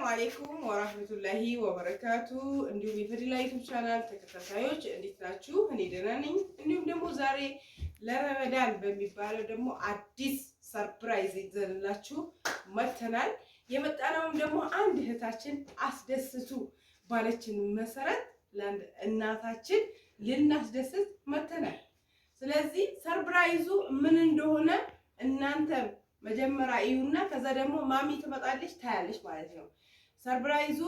አሰላሙ አለይኩም ወራህመቱላሂ ወበረካቱ። እንዲሁም የፈዲላ ዩቲዩብ ቻናል ተከታታዮች እንዴት ናችሁ? እኔ ደህና ነኝ። እንዲሁም ደግሞ ዛሬ ለረመዳን በሚባለው ደግሞ አዲስ ሰርፕራይዝ ይዘንላችሁ መጥተናል። የመጣነውም ደግሞ አንድ እህታችን አስደስቱ ባለችን መሰረት ለአንድ እናታችን ልናስደስት መጥተናል። ስለዚህ ሰርፕራይዙ ምን እንደሆነ እናንተ መጀመሪያ እዩና ከዛ ደግሞ ማሚ ትመጣለች ታያለች ማለት ነው። ሰርፕራይዙ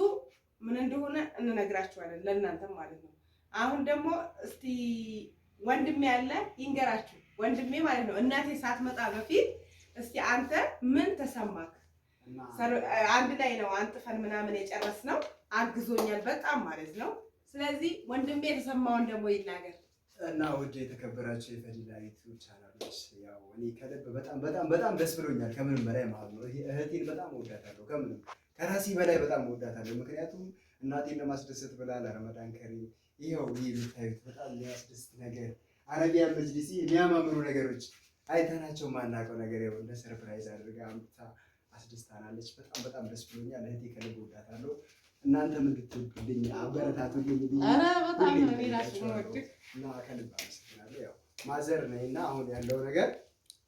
ምን እንደሆነ እንነግራችኋለን ለእናንተ ማለት ነው። አሁን ደግሞ እስቲ ወንድሜ ያለ ይንገራችሁ። ወንድሜ ማለት ነው እናቴ ሳትመጣ በፊት እስቲ አንተ ምን ተሰማክ? አንድ ላይ ነው አንጥፈን ምናምን የጨረስነው፣ አግዞኛል በጣም ማለት ነው። ስለዚህ ወንድሜ የተሰማውን ደግሞ ይናገር እና ውድ የተከበራችሁ የፈዲላ ዩቲዩብ ቻናሎች ያው እኔ ከልብ በጣም ደስ ብሎኛል። ከምንም በላይ ማለት ነው እህቴን በጣም እወዳታለሁ፣ ከምንም ከራሴ በላይ በጣም እወዳታለሁ። ምክንያቱም እናቴን ለማስደሰት ብላ ለረመዳን ከሪም ይኸው ይህ የምታዩት በጣም የሚያስደስት ነገር አረቢያን መጅሊስ የሚያማምሩ ነገሮች አይተናቸው ማናውቀው ነገር ያው እንደ ሰርፕራይዝ አድርጋ አምጥታ አስደስታናለች። በጣም ደስ ብሎኛል። እህቴ ከልብ እወዳታለሁ። እናንተም እንድትወዱልኝ አበረታቱልኝ። ኧረ በጣም ነው እራሱ ወድክ እና ከልብ አመሰግናለሁ። ያው ማዘር ነኝና አሁን ያለው ነገር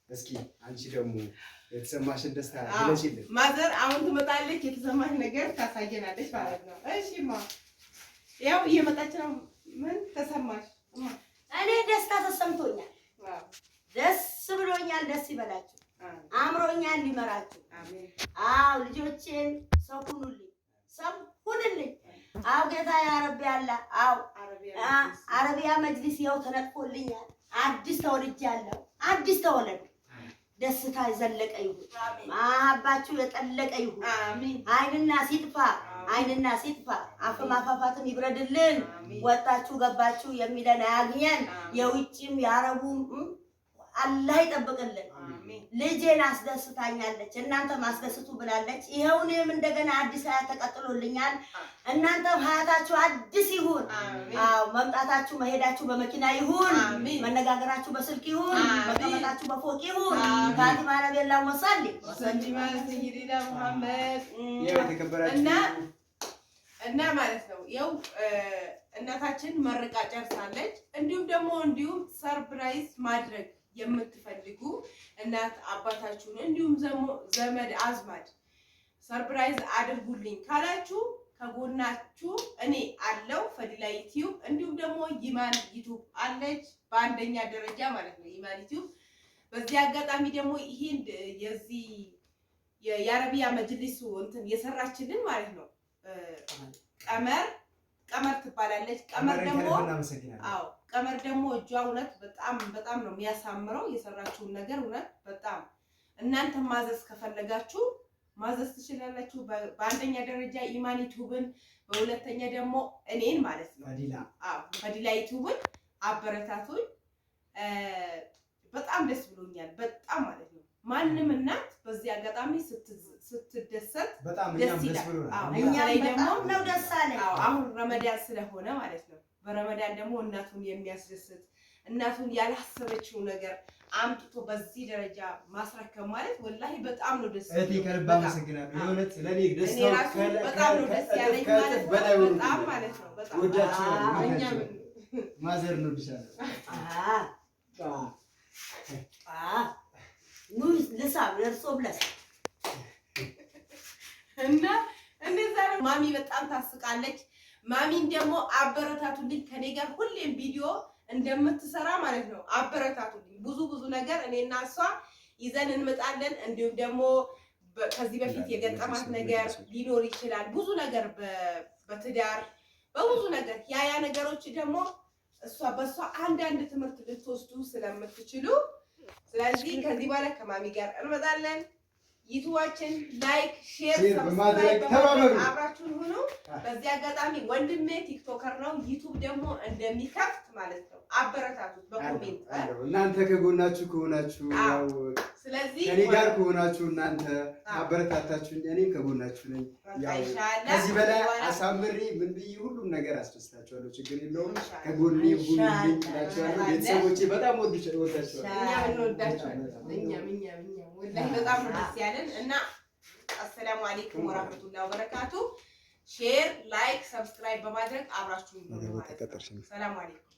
እስኪ አንቺ ደግሞ የተሰማሽን ደስታ ግለጪልን። ማዘር አሁን ትመጣለች፣ የተሰማሽ ነገር ታሳየናለች ማለት ነው። እሺማ ያው እየመጣች ነው። ምን ተሰማሽ? እኔ ደስታ ተሰምቶኛል፣ ደስ ብሎኛል። ደስ ይበላችሁ፣ አምሮኛል፣ ሊመራችሁ። አዎ ልጆቼን ሰው ሁኑልኝ፣ ሰው ሁኑልኝ። አዎ ጌታ ያ ረቢ አለ። አዎ አረቢያ መጅሊስ ያው ተነጥፎልኛል። አዲስ ተወልጃለሁ፣ አዲስ ተወለዱ። ደስታ የዘለቀ ይሁን፣ ማባችሁ የጠለቀ ይሁን። አይንና ሲጥፋ አፍ ማፋፋትም ይብረድልን። ወጣችሁ ገባችሁ የሚለን አያግኘን። የውጭም የአረቡም አላህ ይጠብቅልን። ልጄን አስደስታኛለች፣ እናንተም አስደስቱ ብላለች። ይኸው እኔም እንደገና አዲስ ሀያት ተቀጥሎልኛል። እናንተም ሀያታችሁ አዲስ ይሁን። አዎ መምጣታችሁ መሄዳችሁ በመኪና ይሁን፣ መነጋገራችሁ በስልክ ይሁን፣ መቀመጣችሁ በፎቅ ይሁን። ፋቲማ ነብይላ ወሰሊ ወሰሊማ ሰይዲና ሙሐመድ እና ማለት ነው ያው እናታችን መርቃ ጨርሳለች። እንዲሁም ሰርፕራይዝ ማድረግ የምትፈልጉ እናት አባታችሁን እንዲሁም ዘመድ አዝማድ ሰርፕራይዝ አድርጉልኝ ካላችሁ ከጎናችሁ እኔ አለው ፈዲላ ዩቲዩብ። እንዲሁም ደግሞ ይማን ዩቲዩብ አለች በአንደኛ ደረጃ ማለት ነው ይማን ዩቲዩብ። በዚህ አጋጣሚ ደግሞ ይሄን የዚህ የአረቢያ መጅሊሱ እንትን የሰራችልን ማለት ነው ቀመር ትባላለች። ቀመር ደግሞ እጇ እውነት በጣም ነው የሚያሳምረው። የሰራችውን ነገር እውነት በጣም እናንተ ማዘዝ ከፈለጋችሁ ማዘዝ ትችላላችሁ። በአንደኛ ደረጃ ኢማን ዩቲዩብን፣ በሁለተኛ ደግሞ እኔን ማለት ነው ፈዲላ ዩቲዩብን አበረታቱኝ። በጣም ደስ ብሎኛል በጣም ማለት ነው። ማንም እናት በዚህ አጋጣሚ ስትደሰት ደስ ይላል። እኛ ላይ ደግሞ ነው ደስ አለኝ። አሁን ረመዳን ስለሆነ ማለት ነው። በረመዳን ደግሞ እናቱን የሚያስደስት እናቱን ያላሰበችው ነገር አምጥቶ በዚህ ደረጃ ማስረከብ ማለት ወላሂ በጣም ነው ደስ እህቴ ከልብ አመሰግናለሁ። የእውነት ለኔ ደስታው በጣም ነው ደስ ያለኝ ማለት ነው። በጣም ማለት ነው። በጣም ወዳችሁ እኛ ማዘር ነው ዲሻለ ኑሪስ ለሳብ ለርሶ ብለስ እና እንደዛ ነው። ማሚ በጣም ታስቃለች። ማሚን ደግሞ አበረታቱልኝ። ከኔ ጋር ሁሌም ቪዲዮ እንደምትሰራ ማለት ነው አበረታቱልኝ። ብዙ ነገር እኔና እሷ ይዘን እንመጣለን። እንዲሁም ደግሞ ከዚህ በፊት የገጠማት ነገር ሊኖር ይችላል። ብዙ ነገር በትዳር በብዙ ነገር ያ ነገሮች ደግሞ በእሷ አንዳንድ ትምህርት ልትወስዱ ስለምትችሉ ስለዚህ ከዚህ በኋላ ከማሚ ጋር እንመጣለን። ዩቲዩባችን ላይክ፣ ሼር በማድረግ ተባበሩ፣ አብራችሁን ሁኑ። በዚህ አጋጣሚ ወንድሜ ቲክቶከር ነው፣ ዩቲዩብ ደግሞ እንደሚከፍት ማለት ነው አበረታቱት በኮሜንት። እናንተ ከጎናችሁ ከሆናችሁ ያው ስለዚህ ከኔ ጋር ከሆናችሁ እናንተ አበረታታችሁ እኔም ከጎናችሁ ነኝ። ያው ከዚህ በላይ አሳምሬ ምን ብዬ ሁሉም ነገር አስደስታችኋለሁ። ችግር የለውም። ከጎኔ ሁሉም ይላችኋለሁ። ቤተሰቦቼ በጣም ወዳችኋለሁ። እኛም እንወዳችኋለን። እኛም ወላሂ በጣም ነው ደስ ያለን እና አሰላሙ አለይኩም ወራህመቱላሂ ወበረካቱ። ሼር፣ ላይክ፣ ሰብስክራይብ በማድረግ አብራችሁን ነው ማለት ነው። ሰላም አለይኩም